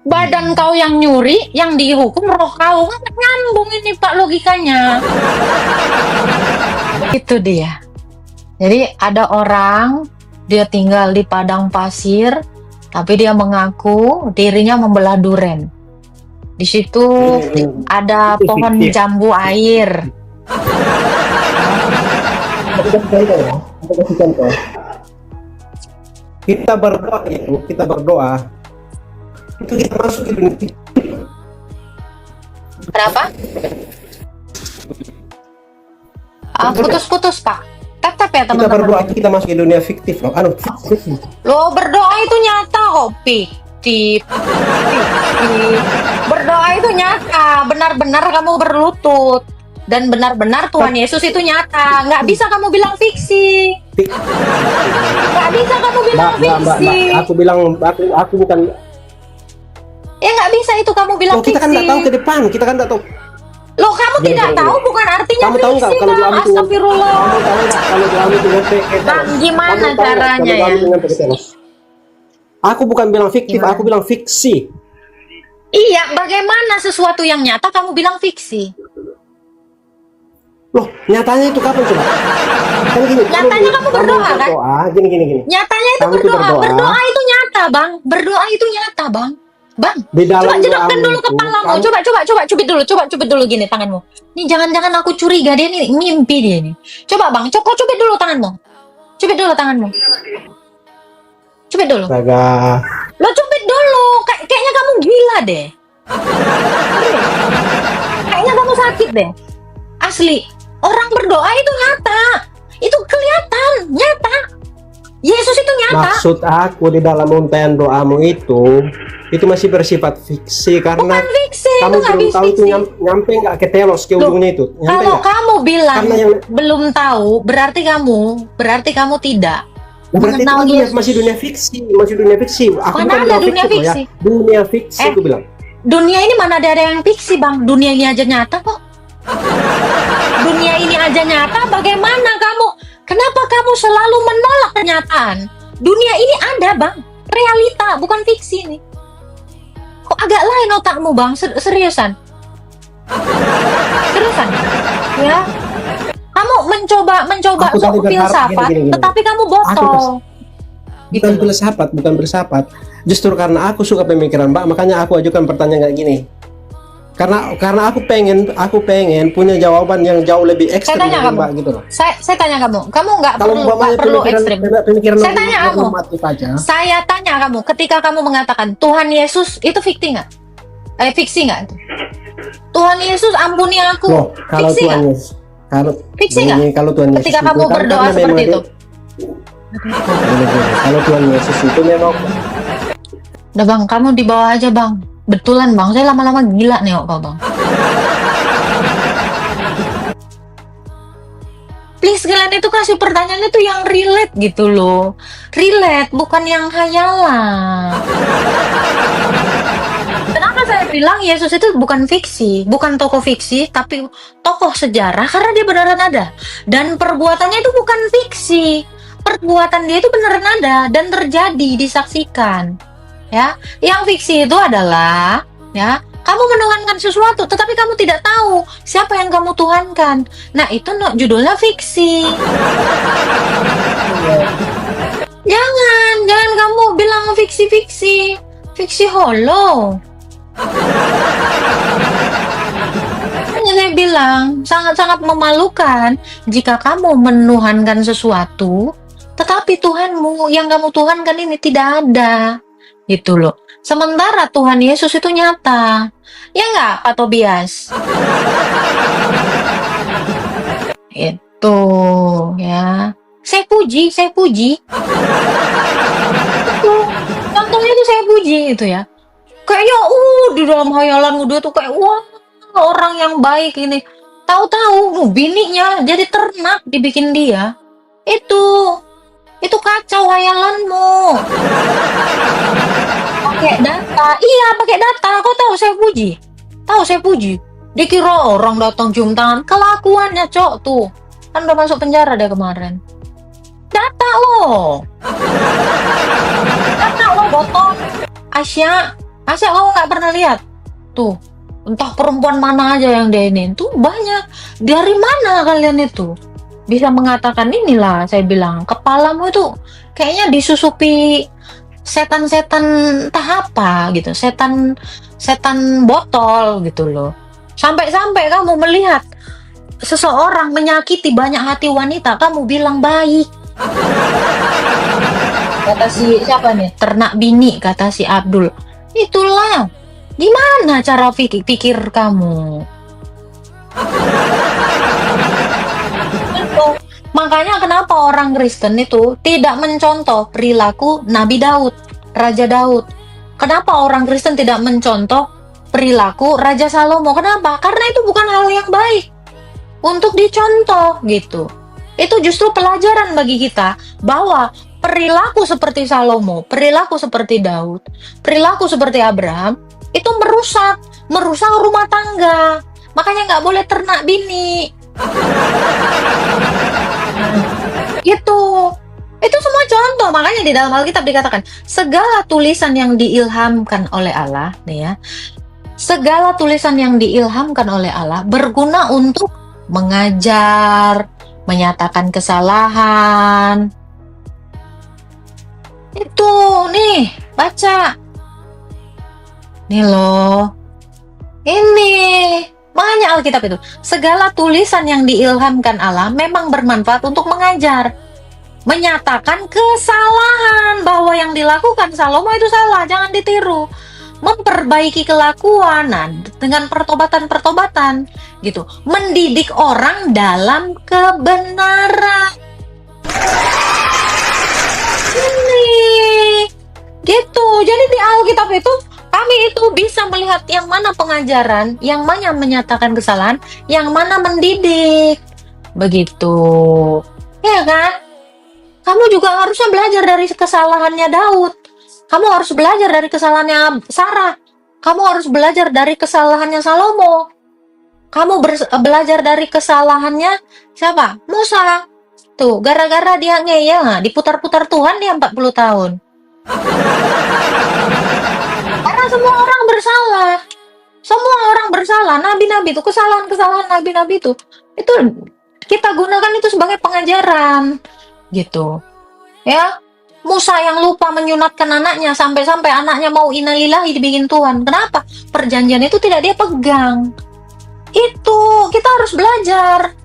Badan kau yang nyuri, yang dihukum roh kau. Kan nyambung ini Pak logikanya. Itu dia. Jadi ada orang, dia tinggal di padang pasir, tapi dia mengaku dirinya membelah duren. Di situ ada pohon jambu air. Kita berdoa itu, kita masuk ke dunia fiktif. Kenapa? Putus-putus Pak. Tetap ya Kita teman-teman. berdoa itu kita masuk ke dunia fiktif loh. Fiktif. Lo berdoa itu nyata kok, fiktif. Berdoa itu nyata, benar-benar kamu berlutut dan benar-benar Tuhan Yesus itu nyata. Nggak bisa kamu bilang fiksi. Nggak bisa kamu bilang fiksi. Aku bukan. Ya nggak bisa itu kamu bilang Kita kan fiksi. nggak tahu ke depan, kita kan nggak tahu. Lo kamu tidak tahu bukan artinya Kamu tahu nggak fiksi, kalau Bang. doamu itu? Astagfirullah. Kamu tahu nggak kalau doamu itu ngetek? Bang, gimana caranya ya? Aku bukan bilang fiktif, Gimana? aku bilang fiksi. Iya, bagaimana sesuatu yang nyata kamu bilang fiksi? Loh, nyatanya itu kapan coba? Kan gini. Nyatanya kamu berdoa, kan? Gini. Nyatanya itu Kamu tuh berdoa. berdoa. Berdoa itu nyata, Bang. Berdoa itu nyata, Bang. Bang, Di dalam coba jedokkan doamu dulu itu, kepalamu. kamu- Coba cubit dulu gini tanganmu. Nih jangan-jangan aku curiga dia nih mimpi dia nih. Coba Bang, cubit dulu tanganmu. Cubit dulu tanganmu. Cubit dulu. Astaga. Lo cubit dulu. Kayaknya kamu gila deh. Kayaknya kamu sakit deh. Asli. Orang berdoa itu nyata. Itu kelihatan, nyata. Yesus itu nyata. Maksud aku di dalam untayan doamu itu masih bersifat fiksi karena Bukan fiksi, kamu itu nggak belum bisa tahu itu fiksi. nyampe nggak ke telos ke Loh, ujungnya itu. Nyampe Kalau nggak? kamu bilang Karena yang- belum tahu, berarti kamu tidak Nah, berarti itu mengenal kan Yesus. masih dunia fiksi. Aku Mana bukan ada bilang dunia fiktif loh ya. fiksi? Dunia fiksi aku bilang. Dunia ini mana ada yang fiksi, Bang? Dunia ini aja nyata kok. Dunia ini aja nyata, bagaimana kamu? Kenapa kamu selalu menolak kenyataan? Dunia ini ada, Bang. Realita, bukan fiksi nih. Kok agak lain otakmu, Bang? Seriusan? Seriusan? Ya. Kamu mencoba Aku tadi berharap filsafat, gini. tetapi kamu botol. Gitu Bukan loh. bukan filsafat. Justru karena aku suka pemikiran Mbak, makanya aku ajukan pertanyaan kayak gini. Karena aku pengen punya jawaban yang jauh lebih ekstrim tanya dari kamu. Mbak gitu loh. Saya tanya kamu nggak Kalau perlu umpamanya ekstrim. pemikiran Saya tanya kamu. normatif aja. Saya tanya kamu, ketika kamu mengatakan Tuhan Yesus itu fiksi nggak? Fiksi nggak? Tuhan Yesus ampuni aku. Loh, kalau Fiksi Tuhan nggak? Yesus, kalau Fiksi nggak? kalau Tuhan Yesus Ketika itu kamu kan berdoa karena seperti memang itu. Kalau Tuhan Yesus itu memang Udah Bang, kamu di bawah aja Bang. Betulan Bang, saya lama-lama gila nih kok Bang. Please kalian itu kasih pertanyaannya tuh yang relate gitu loh. Relate, bukan yang hayalan. Kenapa saya bilang Yesus itu bukan fiksi, bukan tokoh fiksi, tapi tokoh sejarah karena dia beneran ada. Dan perbuatannya itu bukan fiksi. Perbuatan dia itu beneran ada dan terjadi, disaksikan. Ya, yang fiksi itu adalah ya, kamu menuhankan sesuatu tetapi kamu tidak tahu siapa yang kamu tuhankan. Nah, itu judulnya fiksi. Jangan kamu bilang fiksi-fiksi. Fiksi holo. Hanya saya bilang, sangat-sangat memalukan jika kamu menuhankan sesuatu, tetapi Tuhanmu yang kamu tuhankan ini tidak ada. Gitu loh. Sementara Tuhan Yesus itu nyata. Ya nggak, Pak Tobias? Itu, ya. Saya puji. Itu, contohnya itu saya puji, itu ya. Kayaknya, di dalam hayalan udah tuh kayak, wah, orang yang baik ini. Tahu-tahu, bininya jadi ternak dibikin dia. Itu kacau hayalanmu. Pakai data. Iya, pakai data. Kau tahu saya puji. Dikira orang datang cium tangan. Kelakuannya, Cok, tuh. Kan udah masuk penjara dia kemarin. Data lo, botol. Asya, Masa kamu nggak pernah lihat? Tuh, entah perempuan mana aja yang dia ini. Tuh banyak. Dari mana kalian itu bisa mengatakan inilah, saya bilang, kepalamu itu kayaknya disusupi setan-setan entah apa gitu. Setan botol gitu loh. Sampai-sampai kamu melihat seseorang menyakiti banyak hati wanita, kamu bilang baik. Kata si siapa nih? Ternak bini, kata si Abdul. Itulah. Gimana cara pikir kamu? Itu. Makanya kenapa orang Kristen itu tidak mencontoh perilaku Nabi Daud, Raja Daud. Kenapa orang Kristen tidak mencontoh perilaku Raja Salomo? Kenapa? Karena itu bukan hal yang baik untuk dicontoh gitu. Itu justru pelajaran bagi kita bahwa perilaku seperti Salomo, perilaku seperti Daud, perilaku seperti Abraham itu merusak rumah tangga. Makanya nggak boleh ternak bini. Itu semua contoh. Makanya di dalam Alkitab dikatakan segala tulisan yang diilhamkan oleh Allah, nih ya, segala tulisan yang diilhamkan oleh Allah berguna untuk mengajar, menyatakan kesalahan. Itu nih, baca. Nih loh. Ini. Makanya Alkitab itu, segala tulisan yang diilhamkan Allah memang bermanfaat untuk mengajar, menyatakan kesalahan, bahwa yang dilakukan Salomo itu salah, jangan ditiru, memperbaiki kelakuan, nah, dengan pertobatan gitu, mendidik orang dalam kebenaran. Ini gitu. Jadi di Alkitab itu kami itu bisa melihat yang mana pengajaran, yang mana menyatakan kesalahan, yang mana mendidik. Begitu. Ya kan? Kamu juga harusnya belajar dari kesalahannya Daud. Kamu harus belajar dari kesalahannya Sarah. Kamu harus belajar dari kesalahannya Salomo. Kamu belajar dari kesalahannya siapa? Musa. Tuh, gara-gara dia ngeyel, diputar-putar Tuhan dia 40 tahun. Karena semua orang bersalah. Semua orang bersalah. Nabi-nabi itu, kesalahan-kesalahan nabi-nabi itu kita gunakan itu sebagai pengajaran. Gitu. Ya. Musa yang lupa menyunatkan anaknya sampai-sampai anaknya mau innalillahi dibikin Tuhan. Kenapa? Perjanjian itu tidak dia pegang. Itu kita harus belajar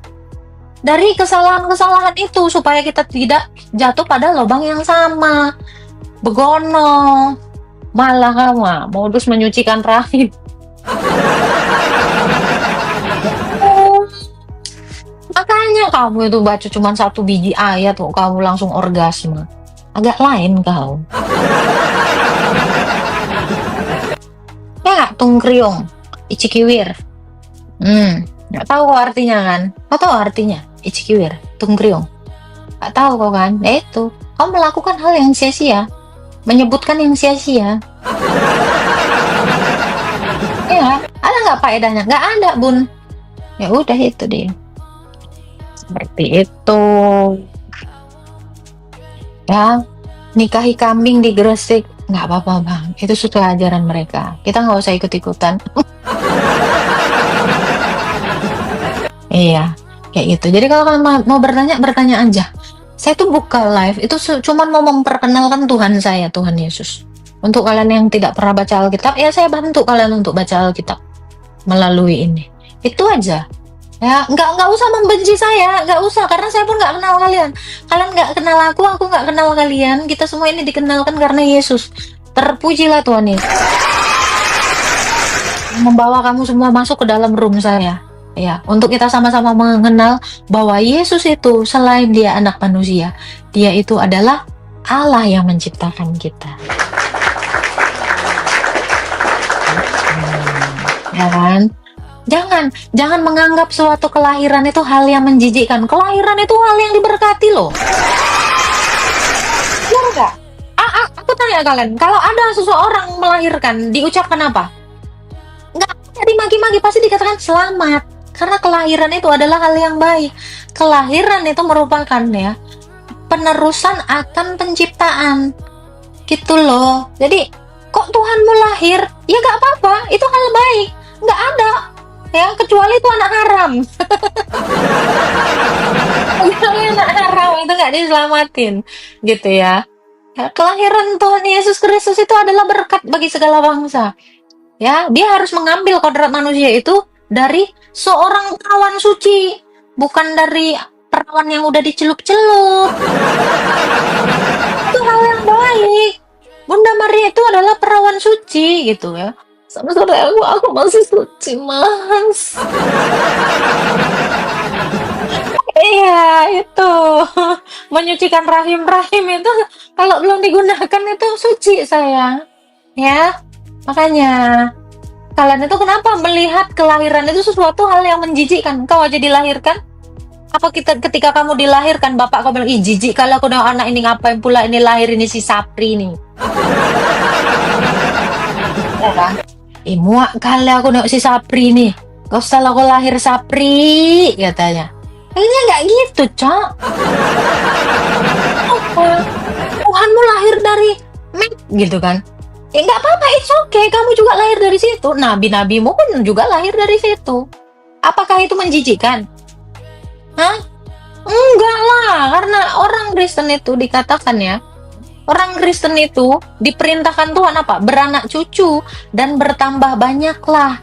dari kesalahan-kesalahan itu supaya kita tidak jatuh pada lubang yang sama. Begono. Malah kamu modus menyucikan rahim. Makanya kamu itu baca cuma 1 biji ayat kok kamu langsung orgasme. Agak lain kau. Ya nggak, tungkriong, icikiwir. Nggak tahu kok artinya kan? Kau tahu artinya icikiwir, tungkriong? Nggak tahu kau kan? Itu, kamu melakukan hal yang sia-sia, menyebutkan yang sia-sia. Ya, ada nggak faedahnya? Nggak ada, Bun. Ya udah itu dia. Seperti itu. Ya, nikahi kambing di Gresik nggak apa-apa bang, itu sesuai ajaran mereka, kita nggak usah ikut-ikutan. Iya, kayak gitu. Jadi kalau kalian mau bertanya aja. Saya tuh buka live itu cuma mau memperkenalkan Tuhan saya, Tuhan Yesus. Untuk kalian yang tidak pernah baca Alkitab, ya saya bantu kalian untuk baca Alkitab melalui ini. Itu aja. Ya, nggak usah membenci saya, nggak usah, karena saya pun nggak kenal kalian. Kalian nggak kenal aku nggak kenal kalian. Kita semua ini dikenalkan karena Yesus. Terpujilah Tuhan Yesus. Membawa kamu semua masuk ke dalam room saya. Ya, untuk kita sama-sama mengenal bahwa Yesus itu selain dia anak manusia, dia itu adalah Allah yang menciptakan kita. Ya kan? Jangan menganggap suatu kelahiran itu hal yang menjijikkan. Kelahiran itu hal yang diberkati loh. Benar nggak? Aku tanya kalian, kalau ada seseorang melahirkan, diucapkan apa? Nggak dimaki-maki, pasti dikatakan selamat. Karena kelahiran itu adalah hal yang baik. Kelahiran itu merupakan ya penerusan akan penciptaan. Gitu loh. Jadi kok Tuhanmu lahir? Ya nggak apa-apa, itu hal baik, nggak ada ya, kecuali itu anak haram. Kecuali anak haram itu nggak diselamatin, gitu ya. Ya, kelahiran Tuhan Yesus Kristus itu adalah berkat bagi segala bangsa. Ya, dia harus mengambil kodrat manusia itu dari seorang perawan suci, bukan dari perawan yang udah dicelup-celup. Itu hal yang baik. Bunda Maria itu adalah perawan suci gitu ya. Sama seperti aku masih suci, Mas. Iya, itu menyucikan rahim-rahim itu kalau belum digunakan itu suci, sayang. Ya, makanya kalian itu kenapa melihat kelahiran itu sesuatu hal yang menjijikkan? Kau aja dilahirkan, apa ketika kamu dilahirkan bapak kau bilang, ih jijik kalau aku udah anak ini, ngapain pula ini lahir, ini si Sapri nih. Ya kan? Muak kali aku nengok si Sapri nih, gak usah lah aku lahir Sapri, katanya. Kayaknya nggak gitu, Cok. Tuhanmu lahir dari Mek, gitu kan. Ya nggak apa-apa, it's okay, kamu juga lahir dari situ. Nabi-nabimu pun juga lahir dari situ. Apakah itu menjijikkan? Hah? Enggak lah, karena orang Kristen itu dikatakan ya, orang Kristen itu diperintahkan Tuhan apa? Beranak cucu dan bertambah banyaklah.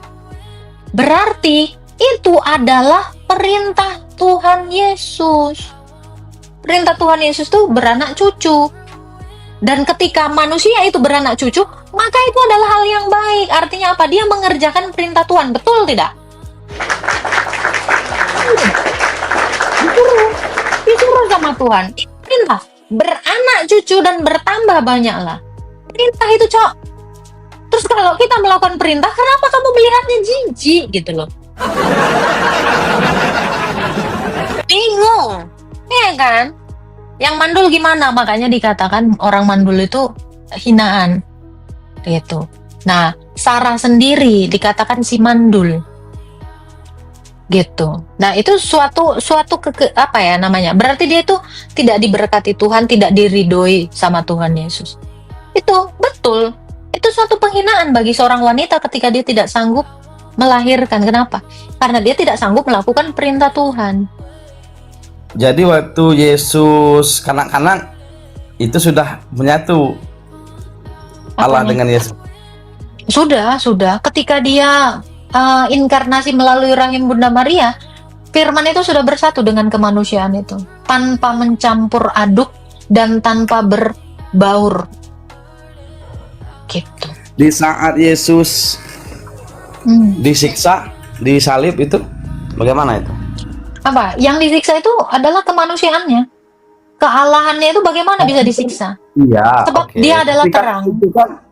Berarti itu adalah perintah Tuhan Yesus. Perintah Tuhan Yesus tuh beranak cucu. Dan ketika manusia itu beranak cucu, maka itu adalah hal yang baik. Artinya apa? Dia mengerjakan perintah Tuhan. Betul tidak? Disuruh sama Tuhan. Perintah. Beranak cucu dan bertambah banyaklah. Perintah itu, Cok. Terus kalau kita melakukan perintah, kenapa kamu melihatnya jijik gitu loh? Bingung, ya kan? Yang mandul gimana? Makanya dikatakan orang mandul itu hinaan, gitu. Nah, Sarah sendiri dikatakan si mandul, gitu. Nah, itu suatu apa ya namanya? Berarti dia itu tidak diberkati Tuhan, tidak diridhoi sama Tuhan Yesus. Itu betul. Itu suatu penghinaan bagi seorang wanita ketika dia tidak sanggup melahirkan. Kenapa? Karena dia tidak sanggup melakukan perintah Tuhan. Jadi waktu Yesus kanak-kanak itu sudah menyatu Allah dengan Yesus. Sudah. Ketika dia inkarnasi melalui rahim Bunda Maria, Firman itu sudah bersatu dengan kemanusiaan itu, tanpa mencampur aduk dan tanpa berbaur. Gitu. Di saat Yesus disiksa, disalib itu bagaimana itu? Apa? Yang disiksa itu adalah kemanusiaannya. Kealahannya itu bagaimana bisa disiksa? Iya. Sebab dia adalah terang. Itu kan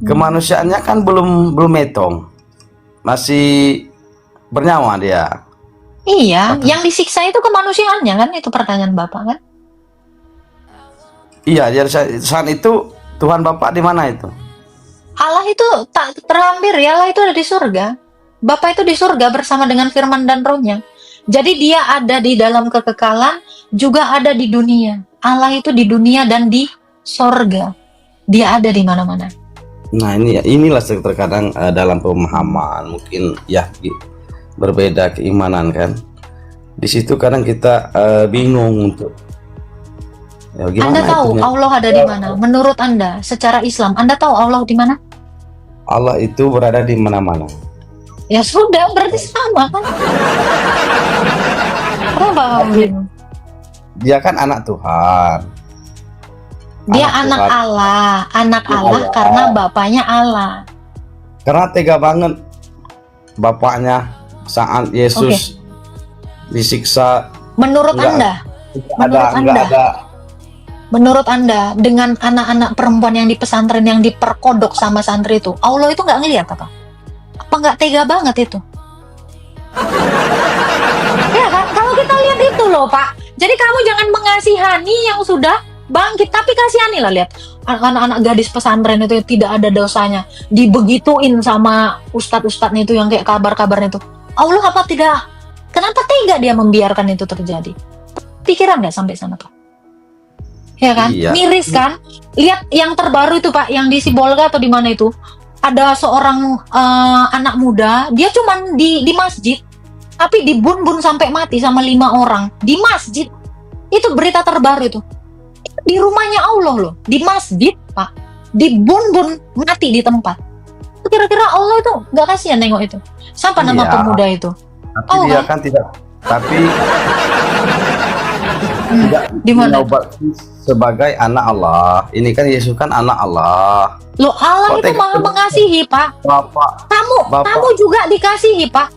kemanusiaannya kan belum metong, masih bernyawa dia. Iya, yang disiksa itu kemanusiaannya kan? Itu pertanyaan Bapak kan? Iya, jadi saat itu Tuhan Bapak di mana itu? Allah itu tak terhampir ya, Allah itu ada di surga. Bapa itu di surga bersama dengan firman dan rohnya. Jadi dia ada di dalam kekekalan, juga ada di dunia. Allah itu di dunia dan di surga. Dia ada di mana-mana. Nah inilah terkadang dalam pemahaman mungkin ya berbeda keimanan kan. Di situ kadang kita bingung untuk Anda tahu itunya? Allah ada di mana? Menurut Anda, secara Islam, Anda tahu Allah di mana? Allah itu berada di mana-mana. Ya sudah, berarti sama kan? Kenapa kamu bingung? Dia kan anak Tuhan. Dia anak Tuhan. Anak Allah karena bapaknya Allah. Karena tega banget bapaknya saat Yesus disiksa. Menurut Anda? Menurut Anda, dengan anak-anak perempuan yang di pesantren yang diperkodok sama santri itu, Allah itu nggak ngeliat apa? Apa nggak tega banget itu? Ya kan? Kalau kita lihat itu loh Pak. Jadi kamu jangan mengasihani yang sudah bangkit, tapi kasihanilah, lihat anak-anak gadis pesantren itu yang tidak ada dosanya, dibegituin sama ustadz-ustadznya itu yang kayak kabar-kabarnya itu. Allah apa tidak? Kenapa tega dia membiarkan itu terjadi? Pikiran nggak sampai sana Pak? Ya kan? Iya. Miris kan? Lihat yang terbaru itu Pak, yang di Sibolga atau di mana itu? Ada seorang anak muda, dia cuman di masjid, tapi dibun-bun sampai mati sama 5 orang di masjid. Itu berita terbaru itu. Di rumahnya Allah loh, di masjid Pak, dibun-bun mati di tempat. Kira-kira Allah itu nggak kasihan nengok itu? Siapa nama Iya. pemuda itu? Tapi Oh, dia kan? kan tidak, tapi Hmm, tidak di mana? diobati sebagai anak Allah. Ini kan Yesus kan anak Allah. Loh, Allah Kok itu tega- maha mengasihi Pak. Bapak Kamu Bapak. juga dikasihi Pak.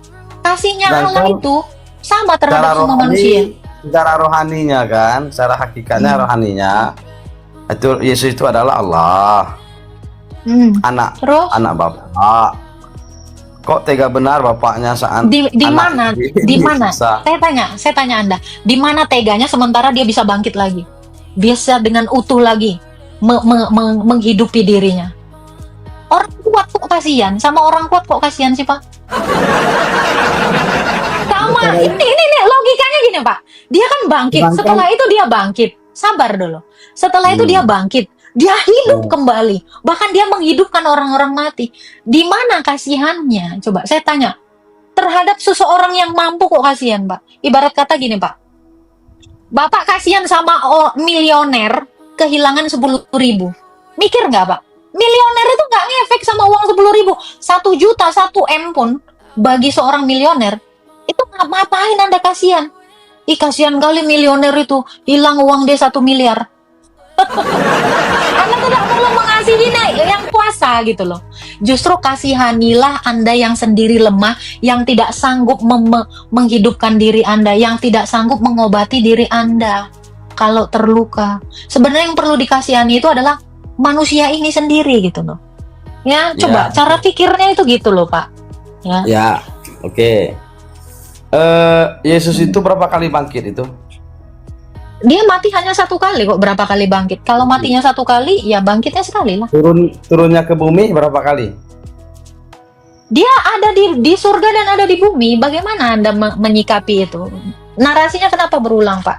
Kasihnya Dan Allah kan itu sama secara terhadap semua manusia. secara rohaninya kan, secara hakikatnya rohaninya itu Yesus itu adalah Allah, anak Terus Bapak. Kok tega benar bapaknya saat di anak mana? ini Di mana? susah. Saya tanya Anda, di mana teganya sementara dia bisa bangkit lagi? Bisa dengan utuh lagi menghidupi dirinya. Orang kuat kok kasihan, sama orang kuat kok kasihan sih, Pak? Sama, ini logikanya gini, Pak. Dia kan bangkit, setelah itu dia bangkit. Sabar dulu. Setelah itu dia bangkit. Dia hidup kembali. Bahkan dia menghidupkan orang-orang mati. Di mana kasihannya? Coba saya tanya. Terhadap seseorang yang mampu kok kasihan, Pak. Ibarat kata gini, Pak. Bapak kasihan sama milioner kehilangan 10.000. Mikir nggak, Pak? Milioner itu nggak ngefek sama uang 10.000. 1 juta, 1 M pun bagi seorang milioner itu ngapain Anda kasihan? Ih, kasihan kali milioner itu hilang uang dia 1 miliar. Anda tidak perlu mengasihi yang kuasa gitu loh. Justru kasihanilah Anda yang sendiri lemah, yang tidak sanggup menghidupkan diri Anda, yang tidak sanggup mengobati diri Anda kalau terluka. Sebenarnya yang perlu dikasihani itu adalah manusia ini sendiri gitu loh. Ya, coba cara pikirnya itu gitu loh, Pak. Ya, oke. Yesus itu berapa kali bangkit itu? Dia mati hanya 1 kali kok, berapa kali bangkit? Kalau matinya 1 kali, ya bangkitnya sekali lah. Turunnya ke bumi berapa kali? Dia ada di surga dan ada di bumi. Bagaimana Anda menyikapi itu? Narasinya kenapa berulang, Pak?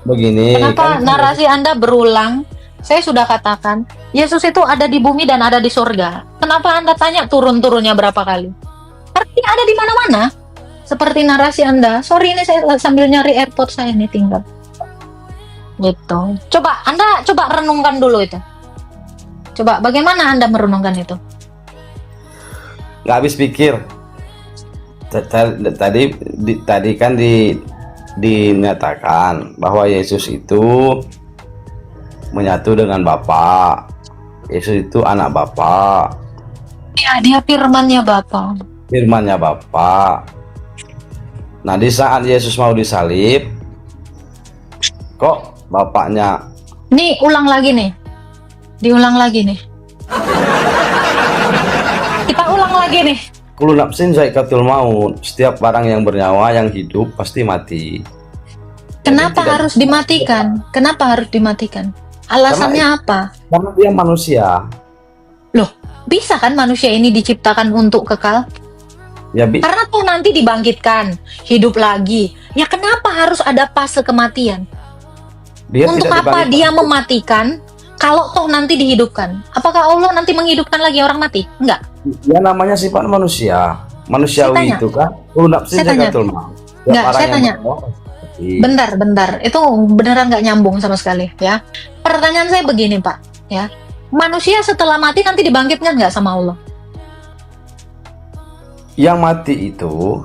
Begini. Kenapa kan, narasi Anda berulang? Saya sudah katakan, Yesus itu ada di bumi dan ada di surga. Kenapa Anda tanya turun-turunnya berapa kali? Karena dia ada di mana-mana. Seperti narasi Anda. Sorry, ini saya sambil nyari airport saya nih tinggal. Gitu. Coba Anda renungkan dulu itu. Coba bagaimana Anda merenungkan itu? nggak habis pikir. Tadi kan dinyatakan bahwa Yesus itu menyatu dengan Bapa. Yesus itu anak Bapa. Ya, dia firman-Nya Bapa. Firman-Nya Bapa. Nah, di saat Yesus mau disalib, kok Bapaknya Nih, ulang lagi nih. Diulang lagi nih. Kita ulang lagi nih. kullu nafsin za'iqatul maut, setiap barang yang bernyawa yang hidup pasti mati. Kenapa Jadi harus dimatikan? Kenapa harus dimatikan? Alasannya apa? Karena dia manusia. Loh, bisa kan manusia ini diciptakan untuk kekal? Ya Karena tuh nanti dibangkitkan, hidup lagi. Ya kenapa harus ada fase kematian? dia Untuk tidak apa dibangkitkan. dia mematikan kalau toh nanti dihidupkan? Apakah Allah nanti menghidupkan lagi orang mati? Enggak. Ya namanya sifat manusia. Manusiawi Saya tanya. itu kan kullu nafsin Saya tanya. za'iqatul maut. Setiap Nggak, orang saya yang tanya. bernyawa pasti mati. Bentar. Itu beneran nggak nyambung sama sekali ya. Pertanyaan saya begini Pak, ya. Manusia setelah mati nanti dibangkitkan nggak sama Allah? Yang mati itu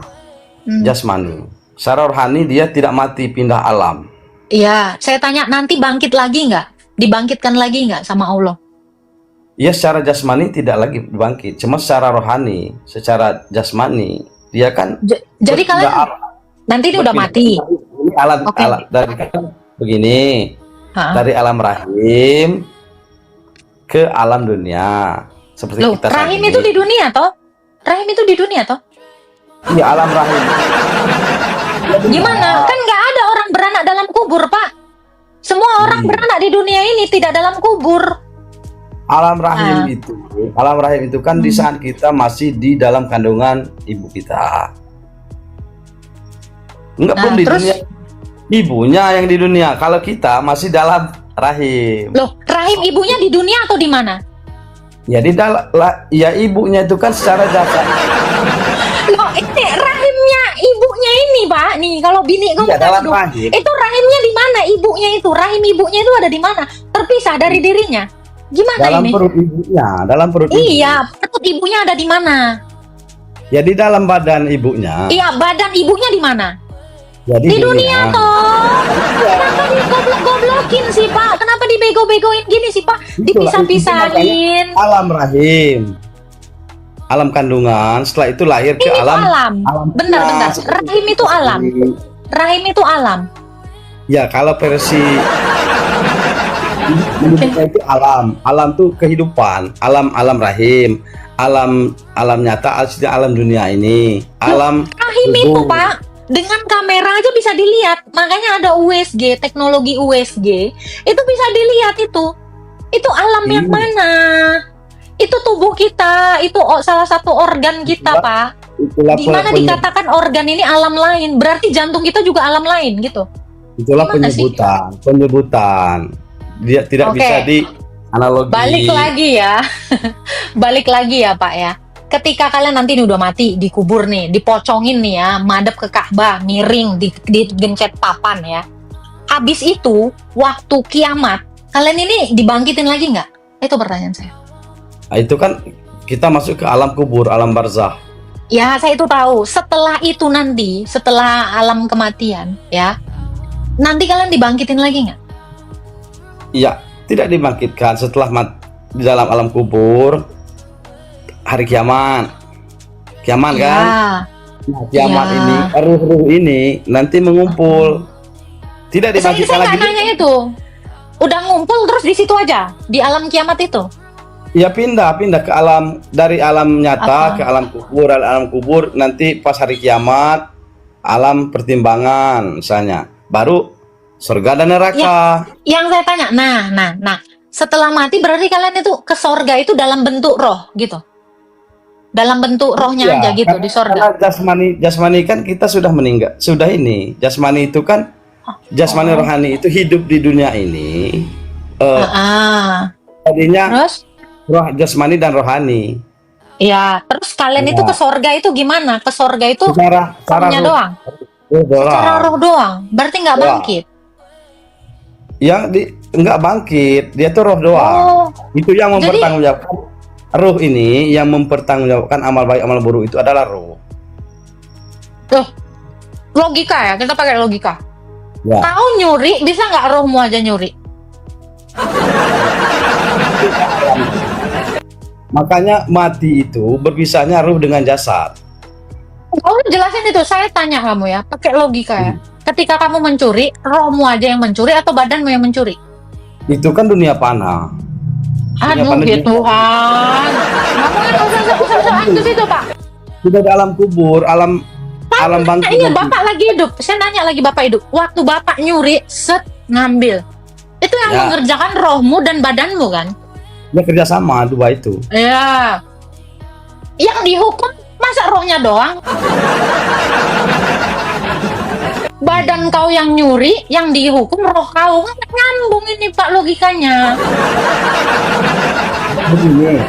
jasmani. Secara rohani dia tidak mati, pindah alam. Iya, saya tanya nanti bangkit lagi nggak? Dibangkitkan lagi nggak sama Allah? Ya secara jasmani tidak lagi bangkit, cuma secara rohani, secara jasmani dia kan Jadi kalian nanti ini udah mati. Ini alat Oke. dari kan begini, Ha? dari alam rahim ke alam dunia. Seperti Loh, kita saat rahim ini. itu di dunia toh? Rahim itu di dunia toh? Iya, alam rahim. Gimana? Kan nggak ada orang beranak dalam kubur, Pak. Semua orang beranak di dunia ini tidak dalam kubur. Alam rahim itu kan di saat kita masih di dalam kandungan ibu kita. Enggak Nah, pun di terus? dunia. Ibunya yang di dunia. Kalau kita masih dalam rahim. Loh, rahim ibunya di dunia atau di mana? Ya di dalam ya ibunya itu kan secara jasad. Loh, ini rahimnya ibunya ini, Pak. Nih, kalau bini kamu Iya, dalam kandung, rahim. itu rahimnya di mana? Ibunya itu, rahim ibunya itu ada di mana? Terpisah dari dirinya. Gimana Dalam ini? perut ibunya, dalam perut ibu. Iya, perut ibunya ada di mana? Ya di dalam badan ibunya. Iya, badan ibunya di mana? Ya Di dunia toh. Kenapa digoblok-goblokin sih, Pak? Kenapa dibego-begoin gini sih, Pak? Itulah, Dipisah-pisahin. Alam rahim, alam kandungan. Setelah itu lahir ke Ini itu alam. alam. Bentar. Rahim itu alam. Rahim itu alam. Ya kalau versi Indonesia itu alam. Alam tuh kehidupan. Alam rahim. Alam nyata, artinya alam dunia ini. Alam Rahim itu, Pak, dengan kamera aja bisa dilihat. Makanya ada USG, teknologi USG. Itu bisa dilihat itu. Itu alam yang mana? Itu tubuh kita, itu salah satu organ kita, Pak. itulah Di mana dikatakan organ ini alam lain, berarti jantung kita juga alam lain gitu. itulah Gimana sih? penyebutan. Dia tidak Oke. bisa di analogi. Balik lagi ya. Balik lagi ya, Pak ya. Ketika kalian nanti udah mati, dikubur nih, dipocongin nih ya, madep ke Ka'bah, miring, digencet papan ya. Habis itu, waktu kiamat, kalian ini dibangkitin lagi nggak? Itu pertanyaan saya. Nah, itu kan kita masuk ke alam kubur, alam barzah. Ya, saya itu tahu. Setelah itu nanti, setelah alam kematian, ya, nanti kalian dibangkitin lagi nggak? Iya, tidak dibangkitkan setelah di dalam alam kubur. Hari kiamat kan? Ya, Nah, kiamat Ya. ini, ruh-ruh ini nanti mengumpul. Tidak saya dibangkitkan nggak lagi. nanya itu. Udah ngumpul terus di situ aja, di alam kiamat itu. Ya pindah ke alam, dari alam nyata Apa? ke alam kubur. Alam kubur nanti pas hari kiamat, alam pertimbangan misalnya. Baru surga dan neraka. Yang saya tanya, nah, setelah mati berarti kalian itu ke sorga itu dalam bentuk roh gitu, dalam bentuk rohnya Ya, aja gitu di sorga. karena jasmani kan kita sudah meninggal, sudah ini. Jasmani itu kan jasmani rohani itu hidup di dunia ini. Tadinya Terus, roh jasmani dan rohani. ya, terus kalian itu Ya. ke sorga itu gimana? Ke sorga itu Secara rohnya roh, doang, roh doang. secara roh doang, berarti nggak Ya. bangkit. Yang enggak bangkit, dia tuh roh doang. Oh, Itu yang Jadi- mempertanggungjawabkan roh ini, yang mempertanggungjawabkan amal baik amal buruk itu adalah roh. tuh logika ya, kita pakai logika. Ya. Kau nyuri, bisa nggak rohmu aja nyuri? Makanya mati itu berpisahnya roh dengan jasad. Kamu jelasin itu, saya tanya kamu ya, pakai logika ya. Ketika kamu mencuri, rohmu aja yang mencuri atau badanmu yang mencuri? Itu kan dunia panah. Aduh, pandai ya juga. Tuhan. Kamu kan usah-usah ke situ, Pak. Sudah dalam kubur, alam bangkit. Iya, nanti. Bapak lagi hidup. Saya nanya lagi, Bapak hidup. Waktu Bapak nyuri, set, ngambil. Itu yang Ya. mengerjakan rohmu dan badanmu kan? Ya kerjasama dua itu. Iya. Yang dihukum, masa rohnya doang? Badan kau yang nyuri, yang dihukum roh kau. Kan nyambung ini, Pak, logikanya. Begini,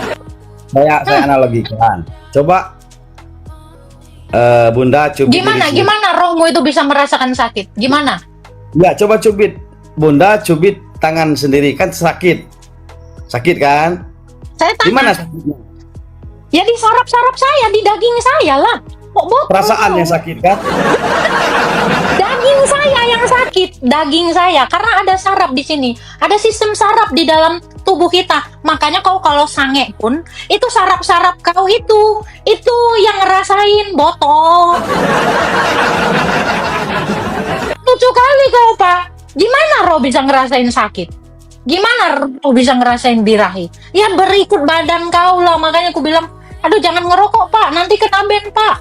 saya analogikan. Coba Bunda cubit. Gimana, diri sendiri. gimana rohmu itu bisa merasakan sakit? Gimana? Ya coba cubit. Bunda cubit tangan sendiri kan sakit kan? Saya tanya. Gimana sakitnya? Ya di saraf-saraf saya, di daging saya lah. Kok bohong? Perasaan yang sakit kan? Daging saya yang sakit, daging saya, karena ada saraf di sini, ada sistem saraf di dalam tubuh kita. Makanya kau kalau sange pun, itu saraf-saraf kau itu yang ngerasain botol. Lucu kali kau, Pak. Gimana roh bisa ngerasain sakit? Gimana roh bisa ngerasain birahi? Ya berikut badan kau lah, makanya aku bilang, aduh jangan ngerokok, Pak, nanti kena ban, Pak.